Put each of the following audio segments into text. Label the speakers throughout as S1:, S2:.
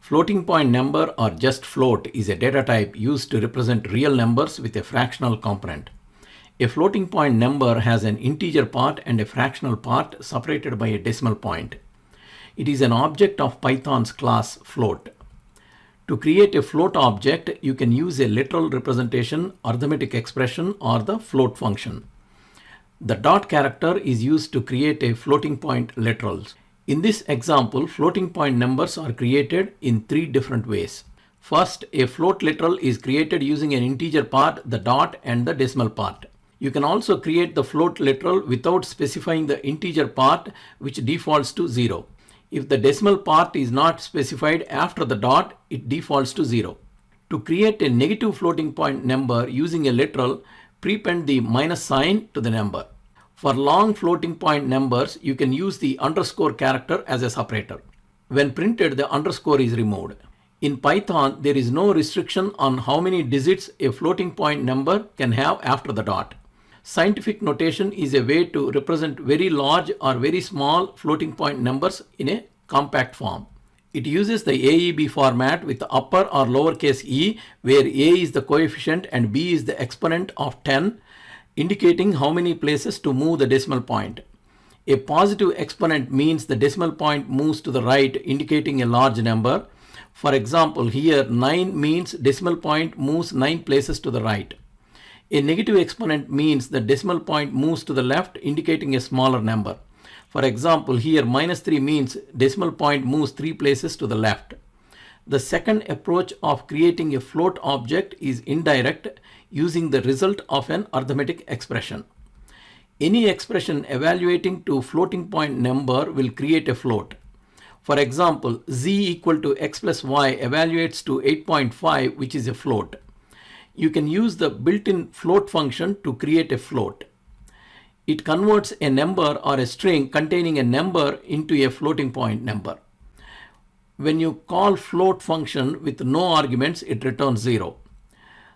S1: Floating point number or just float is a data type used to represent real numbers with a fractional component. A floating point number has an integer part and a fractional part separated by a decimal point. It is an object of Python's class float. To create a float object, you can use a literal representation, arithmetic expression, or the float function. The dot character is used to create a floating point literals. In this example, floating point numbers are created in three different ways. First, a float literal is created using an integer part, the dot, and the decimal part. You can also create the float literal without specifying the integer part, which defaults to 0. If the decimal part is not specified after the dot, it defaults to 0. To create a negative floating point number using a literal, prepend the minus sign to the number. For long floating point numbers, you can use the underscore character as a separator. When printed, the underscore is removed. In Python, there is no restriction on how many digits a floating point number can have after the dot. Scientific notation is a way to represent very large or very small floating point numbers in a compact form. It uses the AEB format with the upper or lowercase e, where a is the coefficient and b is the exponent of 10, indicating how many places to move the decimal point. A positive exponent means the decimal point moves to the right, indicating a large number. For example, here 9 means decimal point moves 9 places to the right. A negative exponent means the decimal point moves to the left, indicating a smaller number. For example, here -3 means decimal point moves 3 places to the left. The second approach of creating a float object is indirect, using the result of an arithmetic expression. Any expression evaluating to floating point number will create a float. For example, z equal to x plus y evaluates to 8.5, which is a float. You can use the built-in float function to create a float. It converts a number or a string containing a number into a floating point number. When you call float function with no arguments, it returns 0.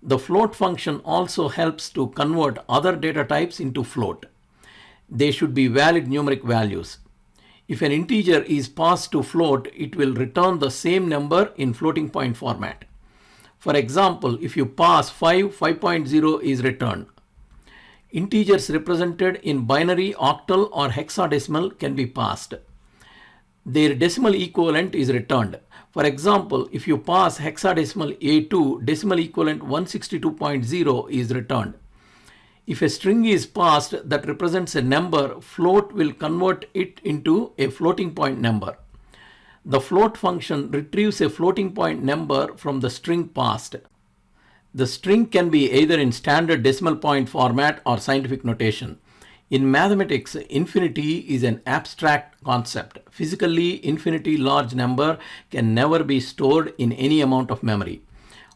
S1: The float function also helps to convert other data types into float. They should be valid numeric values. If an integer is passed to float, it will return the same number in floating point format. For example, if you pass 5, 5.0 is returned. Integers represented in binary, octal, or hexadecimal can be passed. Their decimal equivalent is returned. For example, if you pass hexadecimal A2, decimal equivalent 162.0 is returned. If a string is passed that represents a number, float will convert it into a floating point number. The float function retrieves a floating point number from the string passed. The string can be either in standard decimal point format or scientific notation. In mathematics, infinity is an abstract concept. Physically, infinity large number can never be stored in any amount of memory.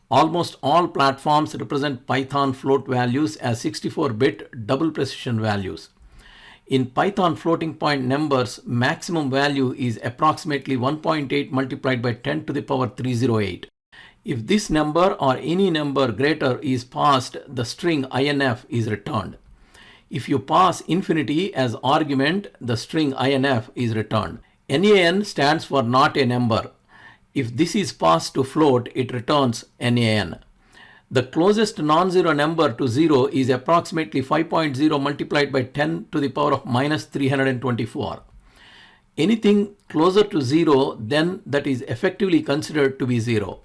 S1: Almost all platforms represent Python float values as 64-bit double precision values. In Python floating point numbers, maximum value is approximately 1.8 multiplied by 10 to the power 308. If this number or any number greater is passed, the string INF is returned. If you pass infinity as argument, the string INF is returned. NaN stands for not a number. If this is passed to float, it returns NaN. The closest non-zero number to 0 is approximately 5.0 multiplied by 10 to the power of minus 324. Anything closer to 0, then that is effectively considered to be 0.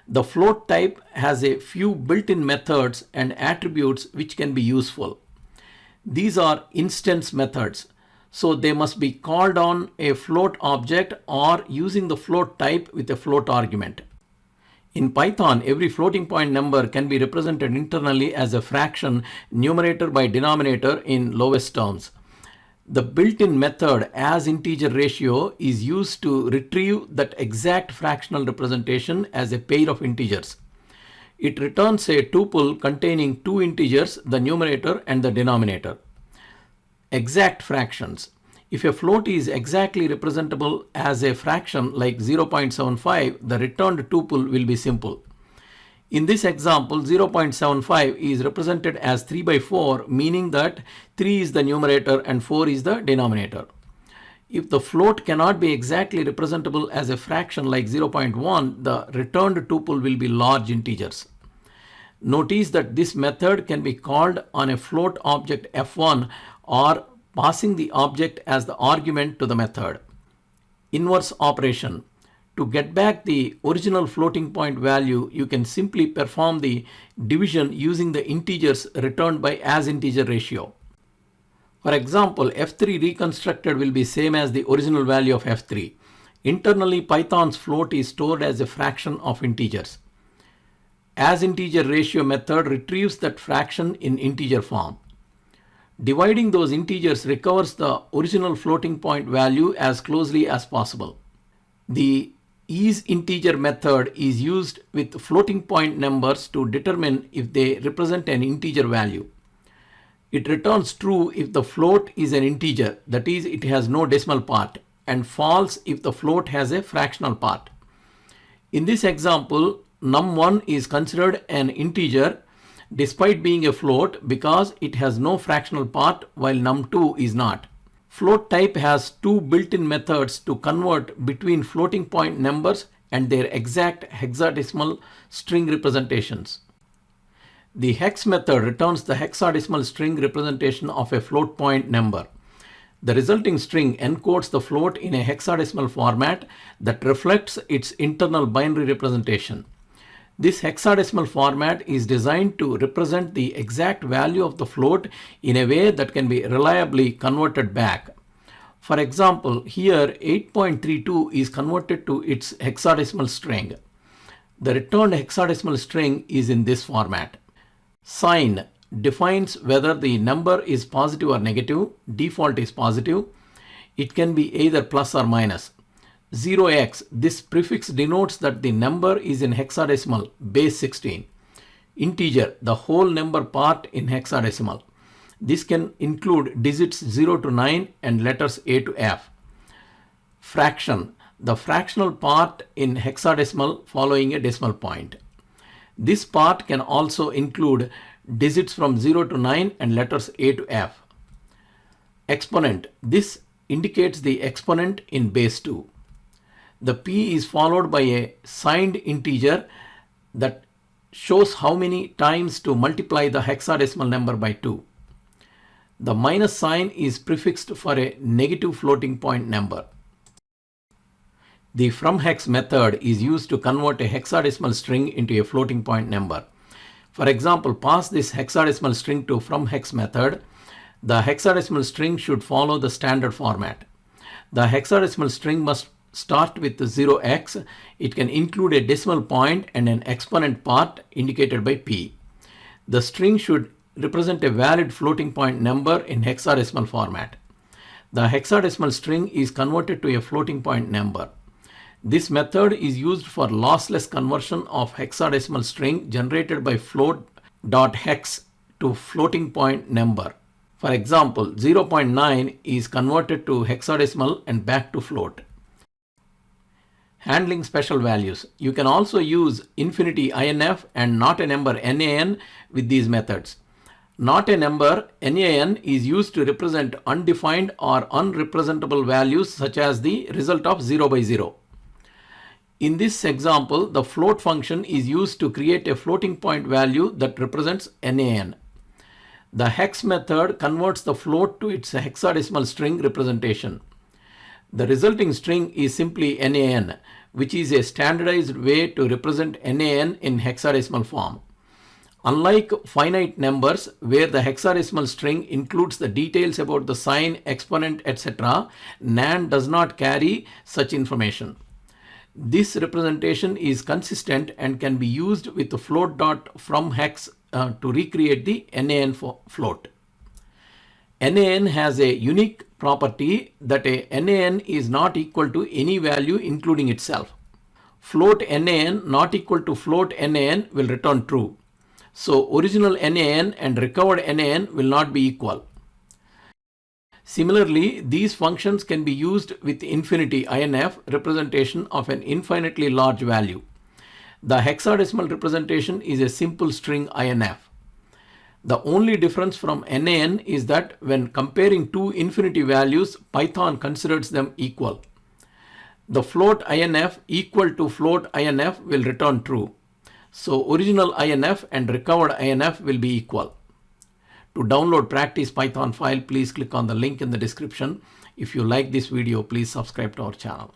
S1: The float type has a few built-in methods and attributes which can be useful. These are instance methods, so they must be called on a float object or using the float type with a float argument. In Python, every floating point number can be represented internally as a fraction, numerator by denominator in lowest terms. The built-in method asIntegerRatio is used to retrieve that exact fractional representation as a pair of integers. It returns a tuple containing two integers, the numerator and the denominator. Exact fractions. If a float is exactly representable as a fraction like 0.75, the returned tuple will be simple. In this example, 0.75 is represented as 3 by 4, meaning that 3 is the numerator and 4 is the denominator. If the float cannot be exactly representable as a fraction like 0.1, the returned tuple will be large integers. Notice that this method can be called on a float object f1 or passing the object as the argument to the method. Inverse operation. To get back the original floating point value, you can simply perform the division using the integers returned by asinteger ratio. For example, f3 reconstructed will be same as the original value of f3. Internally, Python's float is stored as a fraction of integers. Asinteger ratio method retrieves that fraction in integer form. Dividing those integers recovers the original floating point value as closely as possible. The isInteger method is used with floating point numbers to determine if they represent an integer value. It returns true if the float is an integer, that is, it has no decimal part, and false if the float has a fractional part. In this example, num1 is considered an integer despite being a float because it has no fractional part, while num2 is not. Float type has two built-in methods to convert between floating point numbers and their exact hexadecimal string representations. The hex method returns the hexadecimal string representation of a float point number. The resulting string encodes the float in a hexadecimal format that reflects its internal binary representation. This hexadecimal format is designed to represent the exact value of the float in a way that can be reliably converted back. For example, here 8.32 is converted to its hexadecimal string. The returned hexadecimal string is in this format. Sign defines whether the number is positive or negative. Default is positive. It can be either plus or minus. 0x, this prefix denotes that the number is in hexadecimal, base 16. Integer, the whole number part in hexadecimal. This can include digits 0 to 9 and letters A to F. Fraction, the fractional part in hexadecimal following a decimal point. This part can also include digits from 0 to 9 and letters A to F. Exponent, this indicates the exponent in base 2. The P is followed by a signed integer that shows how many times to multiply the hexadecimal number by 2. The minus sign is prefixed for a negative floating point number. The fromHex method is used to convert a hexadecimal string into a floating point number. For example, pass this hexadecimal string to fromHex method. The hexadecimal string should follow the standard format. The hexadecimal string must start with 0x. It can include a decimal point and an exponent part indicated by P. The string should represent a valid floating point number in hexadecimal format. The hexadecimal string is converted to a floating point number. This method is used for lossless conversion of hexadecimal string generated by float.hex to floating point number. For example, 0.9 is converted to hexadecimal and back to float. Handling special values. You can also use infinity INF and not a number NaN with these methods. Not a number NaN is used to represent undefined or unrepresentable values such as the result of 0 by 0. In this example, the float function is used to create a floating point value that represents NaN. The hex method converts the float to its hexadecimal string representation. The resulting string is simply NaN, which is a standardized way to represent NaN in hexadecimal form. Unlike finite numbers, where the hexadecimal string includes the details about the sign, exponent, etc., NaN does not carry such information. This representation is consistent and can be used with the float.fromHex to recreate the NaN float. NaN has a unique property that a NaN is not equal to any value including itself. Float NaN not equal to float NaN will return true. So original NaN and recovered NaN will not be equal. Similarly, these functions can be used with infinity INF representation of an infinitely large value. The hexadecimal representation is a simple string INF. The only difference from NaN is that when comparing two infinity values, Python considers them equal. The float INF equal to float INF will return true. So original INF and recovered INF will be equal. To download practice Python file, please click on the link in the description. If you like this video, please subscribe to our channel.